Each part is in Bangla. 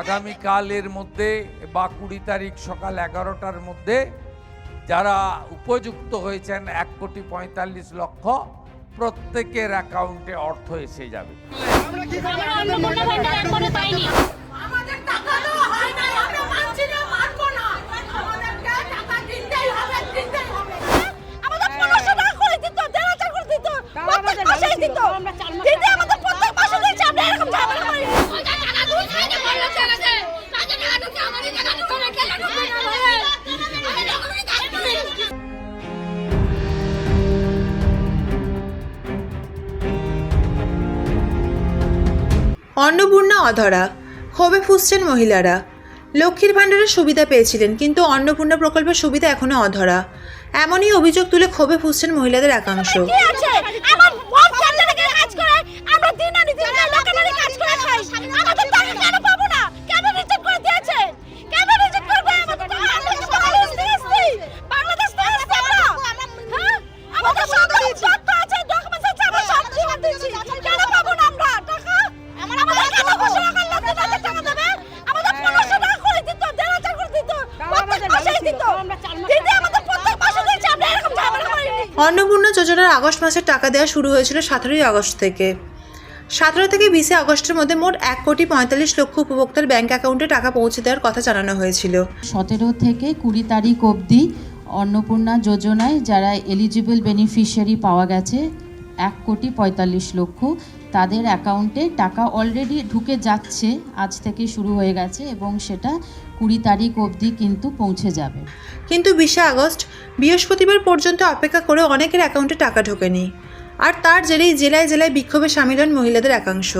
আগামীকালের মধ্যে বা 20 তারিখ সকাল 11টার মধ্যে যারা উপযুক্ত হয়েছেন 1,45,00,000 প্রত্যেকের অ্যাকাউন্টে অর্থ এসে যাবে। অন্নপূর্ণা অধরা, ক্ষোভে ফুঁসছেন মহিলারা। লক্ষ্মীর ভাণ্ডারের সুবিধা পেয়েছিলেন, কিন্তু অন্নপূর্ণা প্রকল্পের সুবিধা এখনো অধরা। এমনই অভিযোগ তুলে ক্ষোভে ফুঁসছেন মহিলাদের একাংশ। অন্নপূর্ণা যোজনার আগস্ট মাসের টাকা দেওয়া শুরু হয়েছিল 17ই আগস্ট থেকে। 17 থেকে 20 আগস্টের মধ্যে মোট 1,45,00,000 উপভোক্তার ব্যাংক অ্যাকাউন্টে টাকা পৌঁছে দেওয়ার কথা জানানো হয়েছিল। 17 থেকে 20 তারিখ অবধি অন্নপূর্ণা যোজনায় যারা এলিজিবল বেনিফিশিয়ারি পাওয়া গেছে 1,45,00,000, তাদের অ্যাকাউন্টে টাকা অলরেডি ঢুকে যাচ্ছে, আজ থেকে শুরু হয়ে গেছে এবং সেটা 20 তারিখ অবধি কিন্তু পৌঁছে যাবে। কিন্তু 20 আগস্ট বৃহস্পতিবার পর্যন্ত অপেক্ষা করে অনেকের অ্যাকাউন্টে টাকা ঢোকেনি, আর তার জেরেই জেলায় জেলায় বিক্ষোভে সামিল হন মহিলাদের একাংশ।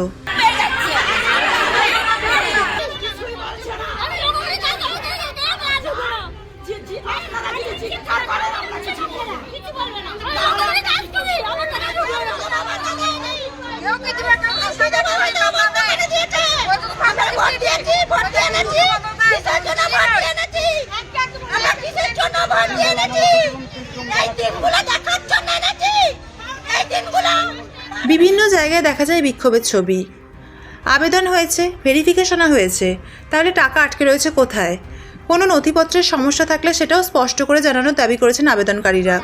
বিভিন্ন জায়গায় দেখা যায় বিক্ষোভের ছবি। আবেদন হয়েছে, ভেরিফিকেশনও হয়েছে, তাহলে টাকা আটকে রয়েছে কোথায়? কোনো নথিপত্রের সমস্যা থাকলে সেটাও স্পষ্ট করে জানানোর দাবি করেছেন আবেদনকারীরা।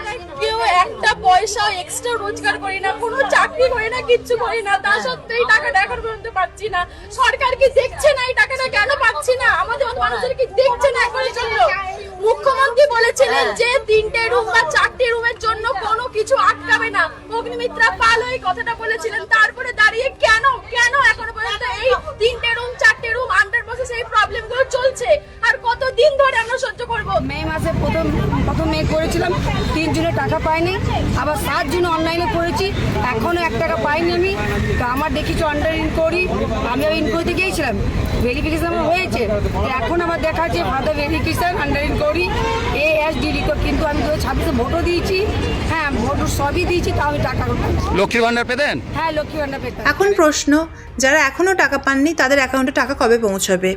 কেউ একটা পয়সা এক্সট্রা রোজগার করি না, কোনো চাকরি করি না, কিচ্ছু করি না, তা সত্ত্বেও এই টাকাটা এখন পর্যন্ত পাচ্ছি না। সরকার কি দেখছে না এই টাকাটা কেন পাচ্ছি না? আমাদের মতো মানুষের কি দেখছে না এখনের জন্য? মুখ্যমন্ত্রী বলেছিলেন যে 3টে রুম বা 4টে রুমের জন্য কোনো কিছু আটকাবে না। অগ্নিমিত্রা পাল ওই কথাটা বলেছিলেন, তারপরে দাঁড়িয়ে কেন এখনো পর্যন্ত এই 3টে রুম 4টে রুম আন্ডার প্রসেস এই প্রবলেমগুলো চলছে? আর কতদিন ধরে আমরা সহ্য করব? মে মাসে প্রথম মে করেছিলাম, 3 জুনে টাকা পাইনি, আবার 7 জুনে অনলাইনে করেছি, এখনো 1 টাকা পাইনি আমি। তো আমার দেখিছি আন্ডার ইনকোয়ারি, আমি ইনকোয়ারিতে গিয়েছিলাম, ভেরিফিকেশন আমার হয়েছে, এখন আমার দেখাচ্ছে father verification under inquiry ASD report, কিন্তু আমি 2026 ভোটও দিয়েছি, হ্যাঁ ভোট সবই দিয়েছি, তাও আমি টাকা লক্ষ্মীর ভাণ্ডার পেতেন? হ্যাঁ লক্ষ্মীর ভাণ্ডার পেতাম। এখন প্রশ্ন, যারা এখনও টাকা পাননি তাদের অ্যাকাউন্টে টাকা কবে পৌঁছাবে?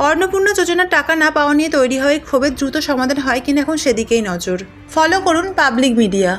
অন্নপূর্ণা যোজনার টাকা না পাওয়া নিয়ে তৈরি হয় ক্ষোভের দ্রুত সমাধান হয় কিনা এখন সেদিকেই নজর। ফলো করুন পাবলিক মিডিয়া।